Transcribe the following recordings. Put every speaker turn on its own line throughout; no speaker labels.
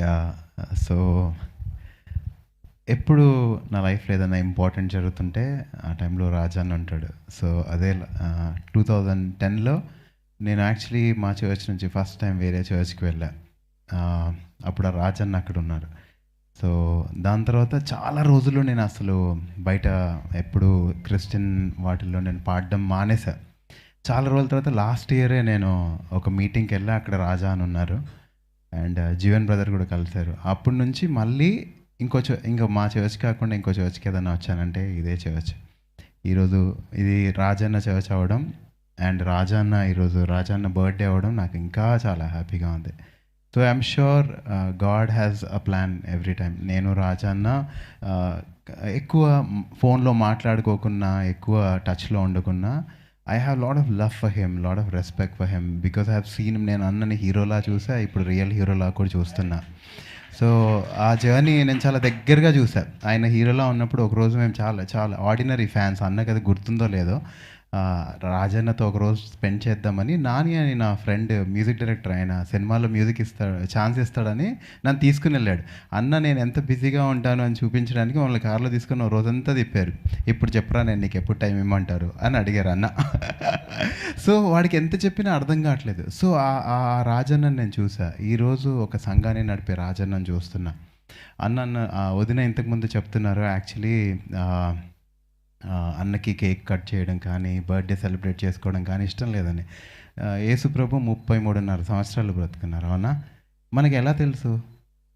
Yeah! So, ఎప్పుడు నా లైఫ్‌లో ఏదైనా ఇంపార్టెంట్ జరుగుతుంటే, ఆ టైంలో రాజా అన్న ఉంటాడు. సో, అదే 2010లో నేను యాక్చువల్లీ మా చర్చ్ నుంచి ఫస్ట్ టైం వేరే చర్చ్‌కి వెళ్ళా. ఆహ్, అప్పుడు ఆ రాజన్న అక్కడున్నారు. సో, దాని తర్వాత చాలా రోజులు నేను అసలు బయట ఎప్పుడు క్రిస్టియన్ వాటిల్లో నేను పాడడం మానేశా. చాలా రోజుల తర్వాత లాస్ట్ ఇయరే నేను ఒక మీటింగ్‌కెళ్ళా. అక్కడ రాజా అని ఉన్నారు. అండ్ జీవన్ బ్రదర్ కూడా కలిసారు. అప్పటి నుంచి మళ్ళీ ఇంకో మా చర్చ్ కాకుండా ఇంకో చర్చ్‌కి ఏదైనా వచ్చానంటే ఇదే చర్చ్. ఈరోజు ఇది రాజన్న చర్చ్ అవ్వడం అండ్ రాజన్న బర్త్‌డే అవ్వడం నాకు ఇంకా చాలా హ్యాపీగా ఉంది. So, I'm sure God has a plan every time. నేను రాజన్న ఆహ్, ఎక్కువ ఫోన్‌లో మాట్లాడుకోకున్నా, ఎక్కువ టచ్‌లో ఉండకున్నా I have lot of love for him, lot of respect for him because I have seen him. నేను అన్నని హీరోలా చూసా, ఇప్పుడు రియల్ హీరోలా కూడా చూస్తున్నా. సో, ఆ జర్నీ నేను చాలా దగ్గరగా చూసా. ఆయన హీరోలా ఉన్నప్పుడు ఒకరోజు మేము చాలా చాలా ఆర్డినరీ ఫ్యాన్స్. అన్నకి అది గుర్తుందో లేదో రాజన్నతో ఒకరోజు స్పెండ్ చేద్దామని నాని అని నా ఫ్రెండ్ మ్యూజిక్ డైరెక్టర్, ఆయన సినిమాలో మ్యూజిక్ ఛాన్స్ ఇస్తాడని నన్ను తీసుకుని వెళ్ళాడు. అన్న నేను ఎంత బిజీగా ఉంటాను అని చూపించడానికి మమ్మల్ని కార్లో తీసుకుని ఓ రోజంతా తిప్పారు. ఇప్పుడు చెప్పరా నేను నీకు ఎప్పుడు టైం ఇమ్మంటారు అని అడిగారు అన్న. సో వాడికి ఎంత చెప్పినా అర్థం కావట్లేదు. సో ఆ రాజన్నని నేను చూసా. ఈరోజు ఒక సంఘాన్ని నడిపే రాజన్నని చూస్తున్నా. వదిన ఇంతకుముందు చెప్తున్నారు యాక్చువల్లీ అన్నకి కేక్ కట్ చేయడం కానీ, బర్త్‌డే సెలబ్రేట్ చేసుకోవడం కానీ ఇష్టం లేదని. యేసుప్రభు 33.5 సంవత్సరాలు బ్రతుకున్నారు. అవునా? మనకెలా తెలుసు?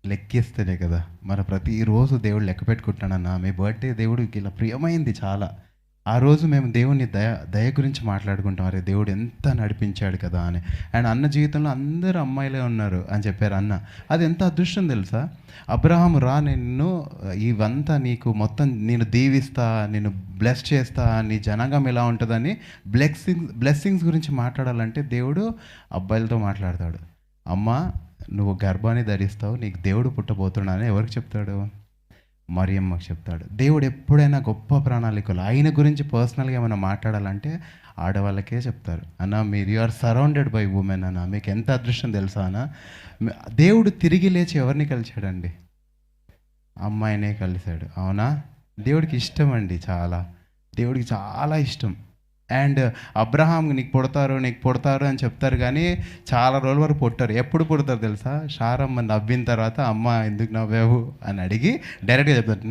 లెక్కిస్తేనే కదా! మన ప్రతిరోజు దేవుడు లెక్క పెట్టుకుంటున్నాడన్నా, మీ బర్త్‌డే దేవుడికి ఇలా ప్రియమైంది చాలా. ఆ రోజు మేము దేవుని దయ గురించి మాట్లాడుకుంటాం. అరే దేవుడు ఎంత నడిపించాడు కదా అని. అండ్ అన్న జీవితంలో అందరూ అమ్మాయిలే ఉన్నారు అని చెప్పారు అన్న. అది ఎంత అదృష్టం తెలుసా? అబ్రహాము రా నిన్ను ఇవంతా నీకు మొత్తం నేను దీవిస్తా, నిన్ను బ్లెస్ చేస్తా, నీ జనాంగం ఎలా ఉంటుందని బ్లెస్సింగ్స్ గురించి మాట్లాడాలంటే దేవుడు అబ్బాయిలతో మాట్లాడతాడు. అమ్మ నువ్వు గర్భాన్ని ధరిస్తావు, నీకు దేవుడు పుట్టబోతున్నాడని ఎవరికి చెప్తాడు? మరియమ్మకు చెప్తాడు. దేవుడు ఎప్పుడైనా గొప్ప ప్రణాళికలు ఆయన గురించి పర్సనల్గా ఏమైనా మాట్లాడాలంటే ఆడవాళ్ళకే చెప్తారు. అన్న మీరు you are surrounded by women అన్న, మీకు ఎంత అదృష్టం తెలుసా అన్న. దేవుడు తిరిగి లేచి ఎవరిని కలిశాడండి? అమ్మాయినే కలిశాడు. అవునా? దేవుడికి ఇష్టం అండి చాలా. దేవుడికి చాలా ఇష్టం. అండ్ అబ్రహాం నీకు పుడతారు అని చెప్తారు కానీ చాలా రోజుల వరకు పుట్టారు. ఎప్పుడు పుడతారు తెలుసా? శారమ్మ నవ్విన తర్వాత అమ్మ ఎందుకు నవ్వావు అని అడిగి డైరెక్ట్గా చెప్తారు,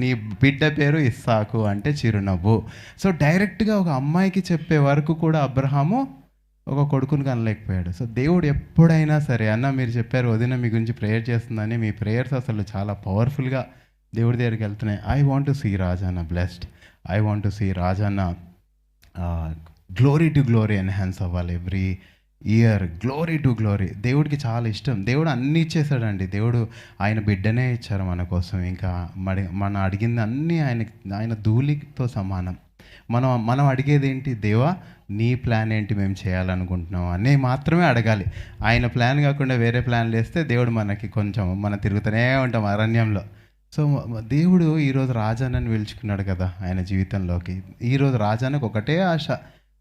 నీ బిడ్డ పేరు ఇస్సాకు అంటే చిరునవ్వు. సో డైరెక్ట్గా ఒక అమ్మాయికి చెప్పే వరకు కూడా అబ్రహాము ఒక కొడుకుని కనలేకపోయాడు. సో దేవుడు ఎప్పుడైనా సరే అన్న మీరు చెప్పారు వదిన మీ గురించి ప్రేయర్ చేస్తుందని, మీ ప్రేయర్స్ అసలు చాలా పవర్ఫుల్గా దేవుడి దగ్గరికి వెళ్తున్నాయి. I want to see Rajanna blessed. I want to see Rajanna glory to glory enhance అవ్వాలి every year. Glory to glory. దేవుడికి చాలా ఇష్టం. దేవుడు అన్నీ ఇచ్చేసాడండి. దేవుడు ఆయన బిడ్డనే ఇచ్చారు మన కోసం. ఇంకా మనం అడిగింది అన్నీ ఆయన ధూళితో సమానం. మనం అడిగేది ఏంటి? దేవా నీ ప్లాన్ ఏంటి, మేము చేయాలనుకుంటున్నాం అని మాత్రమే అడగాలి. ఆయన ప్లాన్ కాకుండా వేరే ప్లాన్లు వేస్తే దేవుడు మనకి మనం తిరుగుతూనే ఉంటాం అరణ్యంలో. సో దేవుడు ఈరోజు రాజాన్నని పిలుచుకున్నాడు కదా ఆయన జీవితంలోకి. ఈరోజు రాజానికి ఒకటే ఆశ,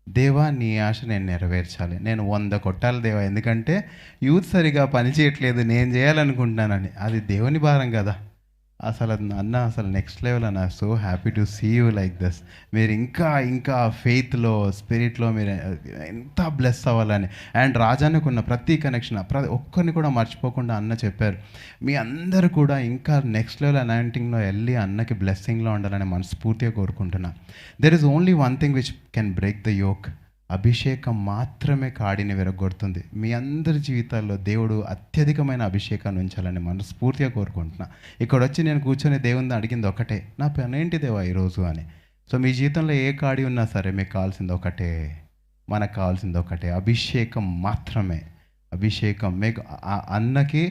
దేవా నీ ఆశ నేను నెరవేర్చాలి. నేను 100 కొట్టాలి దేవా, ఎందుకంటే యూత్ సరిగా పని చేయట్లేదు, నేను చేయాలనుకుంటున్నానని. అది దేవుని భారం కదా. అసలు నెక్స్ట్ లెవెల్ అన్న. So happy to see you like this. మీరు ఇంకా ఫెయిత్లో స్పిరిట్లో మీరు ఎంత బ్లెస్ అవ్వాలని. అండ్ రాజానికి ఉన్న ప్రతి కనెక్షన్ ఒక్కరిని కూడా మర్చిపోకుండా అన్న చెప్పారు, మీ అందరూ కూడా ఇంకా నెక్స్ట్ లెవెల్ అనాయింటింగ్లో వెళ్ళి అన్నకి బ్లెస్సింగ్లో ఉండాలని మనస్ఫూర్తిగా కోరుకుంటున్నా. There is only one thing which can break the yoke. అభిషేకం మాత్రమే కాడిని విరగొడుతుంది. మీ అందరి జీవితాల్లో దేవుడు అత్యధికమైన అభిషేకాన్ని ఉంచాలని మనస్ఫూర్తిగా కోరుకుంటున్నా. ఇక్కడ వచ్చి నేను కూర్చొని దేవుని అడిగింది ఒకటే, నా పని ఏంటి దేవా ఈరోజు అని. సో మీ జీవితంలో ఏ కాడి ఉన్నా సరే మీకు కావాల్సింది ఒకటే, మనకు కావాల్సింది ఒకటే, అభిషేకం మాత్రమే. అభిషేకం మీకు అన్నకి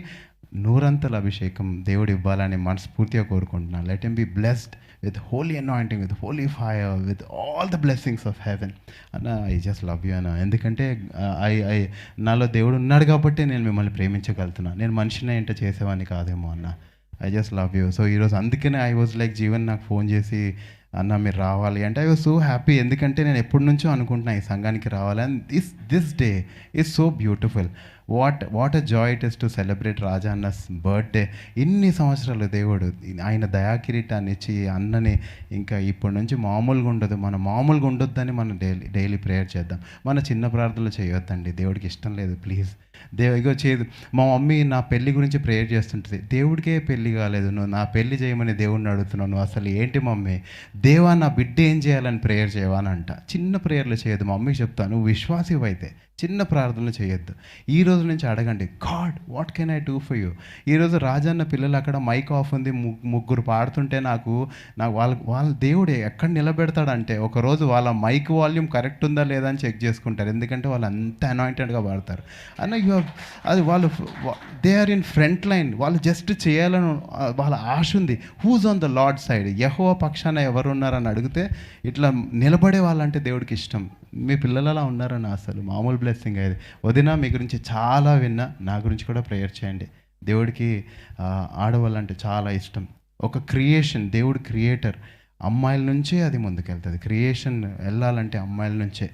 నూరంతల అభిషేకం దేవుడు ఇవ్వాలని మనస్ఫూర్తిగా కోరుకుంటున్నాను. Let him be blessed with holy anointing, with holy fire, with all the blessings of heaven. అన్న ఐ జస్ట్ లవ్ యూ అన్న. ఎందుకంటే నాలో దేవుడు ఉన్నాడు కాబట్టి నేను మిమ్మల్ని ప్రేమించగలుగుతున్నా. నేను మనిషిని ఏంటో చేసేవాడిని కాదేమో అన్న. I just love you. So ఈరోజు అందుకనే ఐ వాజ్ లైక్ జీవన్ నాకు ఫోన్ చేసి అన్న మీరు రావాలి అంటే ఐ వాజ్ సో హ్యాపీ. ఎందుకంటే నేను ఎప్పటి నుంచో అనుకుంటున్నా ఈ సంఘానికి రావాలి. And this day is so beautiful. What a Joy it is to celebrate Raja అన్నస్ birthday. ఇన్ని సంవత్సరాలు దేవుడు ఆయన దయాకిరీటాన్ని ఇచ్చి అన్నని ఇంకా ఇప్పటి నుంచి మామూలుగా ఉండదు, మనం మామూలుగా ఉండొద్దని మనం డైలీ ప్రేయర్ చేద్దాం. మన చిన్న ప్రార్థనలు చేయొద్దండి, దేవుడికి ఇష్టం లేదు. ప్లీజ్ ఇగో చేయదు. మా మమ్మీ నా పెళ్లి గురించి ప్రేయర్ చేస్తుంటుంది. దేవుడికే పెళ్లి కాలేదు, నువ్వు నా పెళ్లి చేయమని దేవుడిని అడుగుతున్నావు, నువ్వు అసలు ఏంటి మమ్మీ, దేవా నా బిడ్డ ఏం చేయాలని ప్రేయర్ చేయవా అని అంట. చిన్న ప్రేయర్లు చేయొద్దు. మా మమ్మీకి చెప్తాను, నువ్వు విశ్వాసివైతే చిన్న ప్రార్థనలు చేయొద్దు. ఈ రోజు నుంచి అడగండి, God what can I do for you. ఈరోజు రాజన్న పిల్లలు అక్కడ మైక్ ఆఫ్ ఉంది, ముగ్గురు పాడుతుంటే నాకు వాళ్ళ దేవుడు ఎక్కడ నిలబెడతాడంటే ఒకరోజు వాళ్ళ మైక్ వాల్యూమ్ కరెక్ట్ ఉందా లేదా అని చెక్ చేసుకుంటారు. ఎందుకంటే వాళ్ళు అంత అనాయింటెడ్గా పాడతారు. అన్న అది వాళ్ళు they are in front line. వాళ్ళు జస్ట్ చేయాలని వాళ్ళ ఆశ ఉంది. Who's on the Lord side, యెహోవా పక్షాన ఎవరున్నారని అడిగితే ఇట్లా నిలబడే వాళ్ళంటే దేవుడికి ఇష్టం. మీ పిల్లలు అలా ఉన్నారని అసలు మామూలు బ్లెస్సింగ్ అది. వదిన మీ గురించి చాలా విన్నా, నా గురించి కూడా ప్రేయర్ చేయండి. దేవుడికి ఆడవాళ్ళంటే చాలా ఇష్టం. ఒక క్రియేషన్, దేవుడు క్రియేటర్. అమ్మాయిల నుంచే అది ముందుకెళ్తుంది. క్రియేషన్ వెళ్ళాలంటే అమ్మాయిల నుంచే.